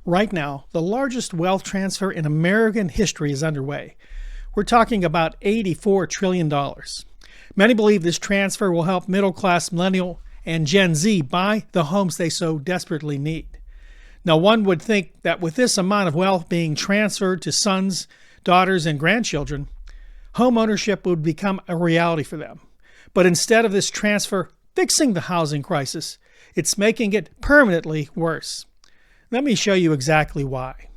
Right now, the largest wealth transfer in American history is underway. We're talking about $84 trillion. Many believe this transfer will help middle-class millennial and Gen Z buy the homes they so desperately need. Now, one would think that with this amount of wealth being transferred to sons, daughters, and grandchildren, home ownership would become a reality for them. But instead of this transfer fixing the housing crisis, it's making it permanently worse. Let me show you exactly why.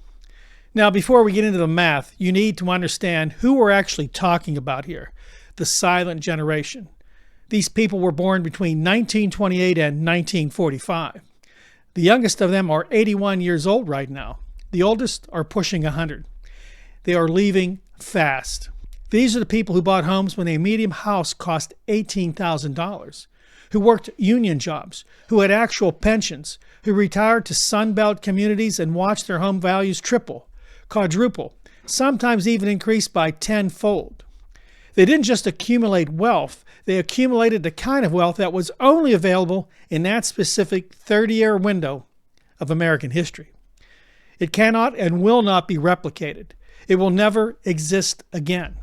Now, before we get into the math, you need to understand who we're actually talking about here, the silent generation. These people were born between 1928 and 1945. The youngest of them are 81 years old right now. The oldest are pushing 100. They are leaving fast. These are the people who bought homes when a medium house cost $18,000, who worked union jobs, who had actual pensions, who retired to Sunbelt communities and watched their home values triple, quadruple, sometimes even increase by tenfold. They didn't just accumulate wealth, they accumulated the kind of wealth that was only available in that specific 30-year window of American history. It cannot and will not be replicated. It will never exist again.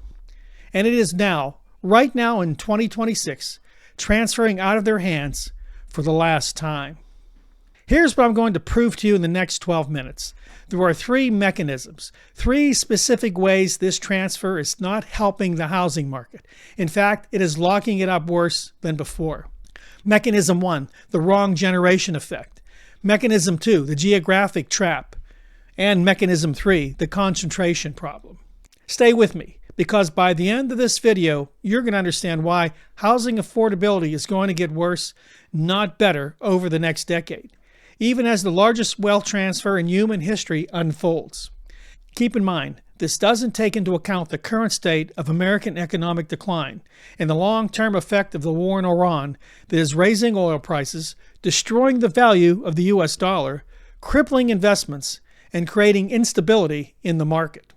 And it is now, right now in 2026, transferring out of their hands for the last time. Here's what I'm going to prove to you in the next 12 minutes. There are three mechanisms, three specific ways this transfer is not helping the housing market. In fact, it is locking it up worse than before. Mechanism 1, the wrong generation effect. Mechanism 2, the geographic trap. And Mechanism 3, the concentration problem. Stay with me, because by the end of this video, you're going to understand why housing affordability is going to get worse, not better, over the next decade, even as the largest wealth transfer in human history unfolds. Keep in mind, this doesn't take into account the current state of American economic decline and the long-term effect of the war in Iran that is raising oil prices, destroying the value of the US dollar, crippling investments, and creating instability in the market.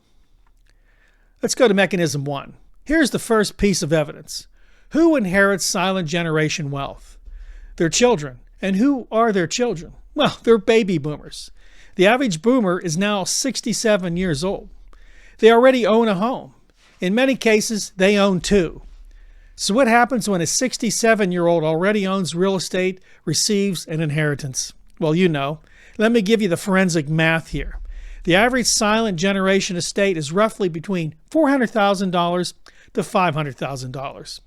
Let's go to Mechanism 1. Here's the first piece of evidence. Who inherits silent generation wealth? Their children. And who are their children? Well, they're baby boomers. The average boomer is now 67 years old. They already own a home. In many cases, they own two. So what happens when a 67-year-old already owns real estate, receives an inheritance? Well, you know. Let me give you the forensic math here. The average silent generation estate is roughly between $400,000 to $500,000,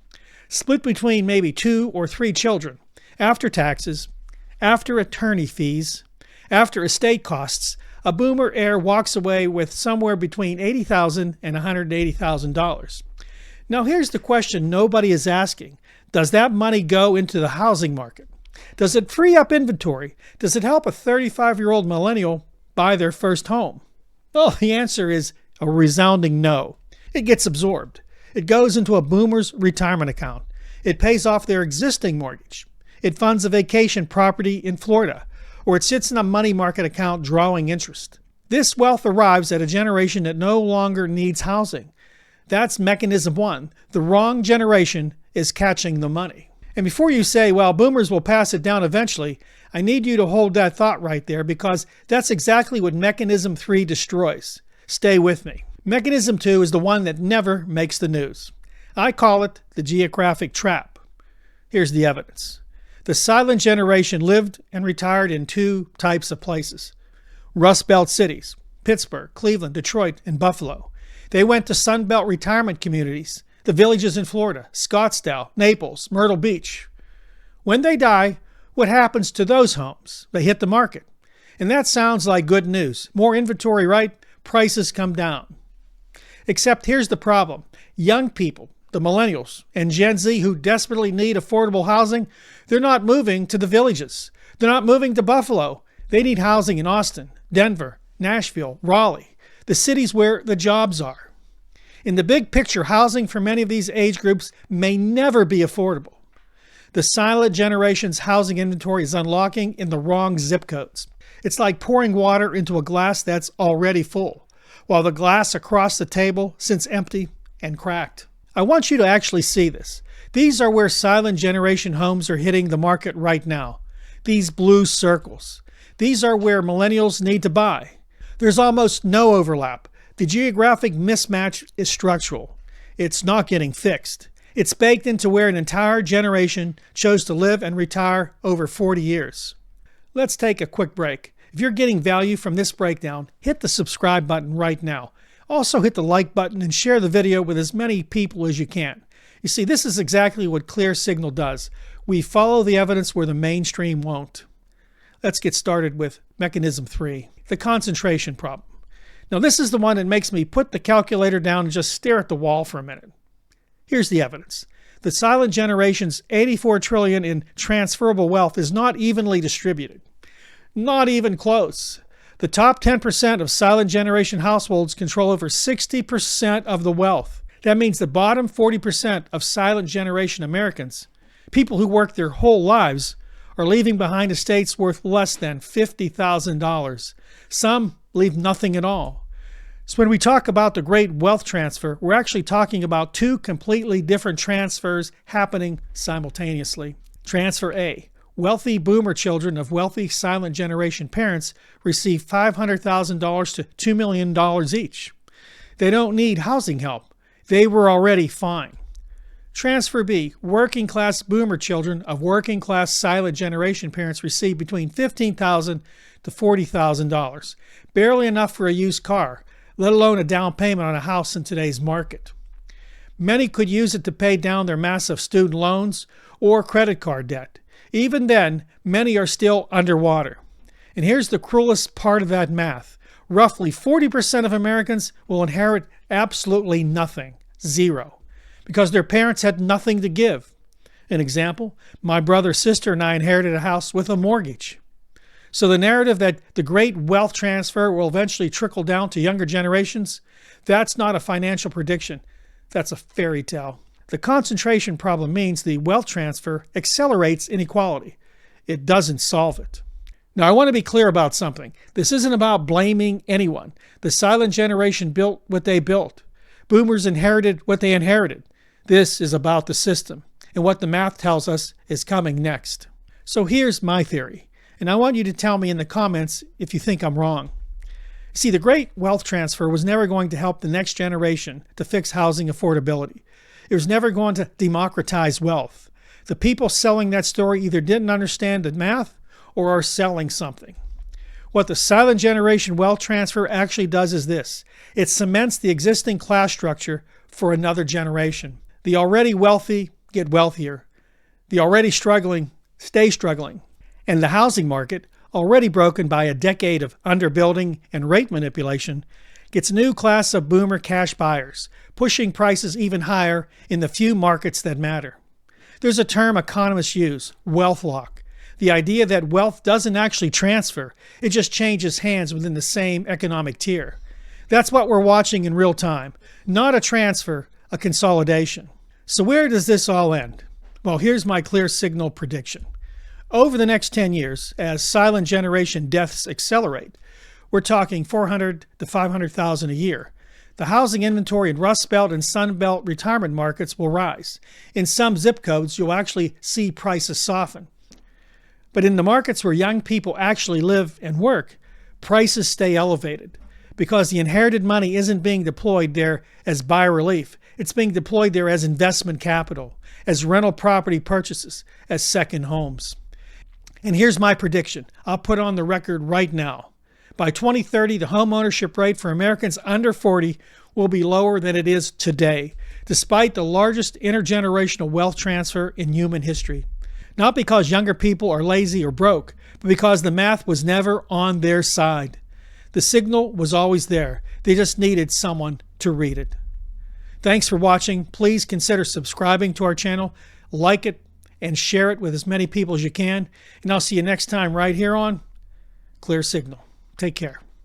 split between maybe 2 or 3 children, after taxes, after attorney fees, after estate costs. A boomer heir walks away with somewhere between $80,000 and $180,000. Now here's the question nobody is asking. Does that money go into the housing market? Does it free up inventory? Does it help a 35-year-old millennial buy their first home? Well, the answer is a resounding no. It gets absorbed. It goes into a boomer's retirement account. It pays off their existing mortgage. It funds a vacation property in Florida, or it sits in a money market account drawing interest. This wealth arrives at a generation that no longer needs housing. That's Mechanism 1. The wrong generation is catching the money. And before you say, well, boomers will pass it down eventually, I need you to hold that thought right there, because that's exactly what Mechanism 3 destroys. Stay with me. Mechanism 2 is the one that never makes the news. I call it the geographic trap. Here's the evidence. The silent generation lived and retired in 2 types of places. Rust Belt cities, Pittsburgh, Cleveland, Detroit, and Buffalo. They went to Sunbelt retirement communities, the villages in Florida, Scottsdale, Naples, Myrtle Beach. When they die, what happens to those homes? They hit the market. And that sounds like good news. More inventory, right? Prices come down. Except here's the problem. Young people, the millennials, and Gen Z who desperately need affordable housing, they're not moving to the villages. They're not moving to Buffalo. They need housing in Austin, Denver, Nashville, Raleigh, the cities where the jobs are. In the big picture, housing for many of these age groups may never be affordable. The silent generation's housing inventory is unlocking in the wrong zip codes. It's like pouring water into a glass that's already full, while the glass across the table sits empty and cracked. I want you to actually see this. These are where silent generation homes are hitting the market right now. These blue circles. These are where millennials need to buy. There's almost no overlap. The geographic mismatch is structural. It's not getting fixed. It's baked into where an entire generation chose to live and retire over 40 years. Let's take a quick break. If you're getting value from this breakdown, hit the subscribe button right now. Also hit the like button and share the video with as many people as you can. You see, this is exactly what Clear Signal does. We follow the evidence where the mainstream won't. Let's get started with mechanism 3, the concentration problem. Now this is the one that makes me put the calculator down and just stare at the wall for a minute. Here's the evidence. The silent generation's $84 trillion in transferable wealth is not evenly distributed. Not even close. The top 10% of silent generation households control over 60% of the wealth. That means the bottom 40% of silent generation Americans, people who work their whole lives, are leaving behind estates worth less than $50,000. Some leave nothing at all. So when we talk about the great wealth transfer, we're actually talking about two completely different transfers happening simultaneously. Transfer A. Wealthy boomer children of wealthy silent generation parents receive $500,000 to $2 million each. They don't need housing help. They were already fine. Transfer B. Working class boomer children of working class silent generation parents receive between $15,000 to $40,000. Barely enough for a used car, let alone a down payment on a house in today's market. Many could use it to pay down their massive student loans or credit card debt. Even then, many are still underwater. And here's the cruelest part of that math. Roughly 40% of Americans will inherit absolutely nothing, zero, because their parents had nothing to give. An example, my brother, sister, and I inherited a house with a mortgage. So the narrative that the great wealth transfer will eventually trickle down to younger generations, that's not a financial prediction. That's a fairy tale. The concentration problem means the wealth transfer accelerates inequality. It doesn't solve it. Now, I want to be clear about something. This isn't about blaming anyone. The silent generation built what they built. Boomers inherited what they inherited. This is about the system and what the math tells us is coming next. So here's my theory, and I want you to tell me in the comments if you think I'm wrong. See, the great wealth transfer was never going to help the next generation to fix housing affordability. It was never going to democratize wealth. The people selling that story either didn't understand the math or are selling something. What the silent generation wealth transfer actually does is this. It cements the existing class structure for another generation. The already wealthy get wealthier. The already struggling stay struggling. And the housing market, already broken by a decade of underbuilding and rate manipulation, gets a new class of boomer cash buyers, pushing prices even higher in the few markets that matter. There's a term economists use, wealth lock. The idea that wealth doesn't actually transfer, it just changes hands within the same economic tier. That's what we're watching in real time. Not a transfer, a consolidation. So where does this all end? Well, here's my clear signal prediction. Over the next 10 years, as silent generation deaths accelerate, we're talking 400 to 500,000 a year. The housing inventory in Rust Belt and Sun Belt retirement markets will rise. In some zip codes, you'll actually see prices soften. But in the markets where young people actually live and work, prices stay elevated because the inherited money isn't being deployed there as buy relief. It's being deployed there as investment capital, as rental property purchases, as second homes. And here's my prediction. I'll put on the record right now. By 2030, the home ownership rate for Americans under 40 will be lower than it is today, despite the largest intergenerational wealth transfer in human history. Not because younger people are lazy or broke, but because the math was never on their side. The signal was always there. They just needed someone to read it. Thanks for watching. Please consider subscribing to our channel, like it, and share it with as many people as you can. And I'll see you next time right here on Clear Signal. Take care.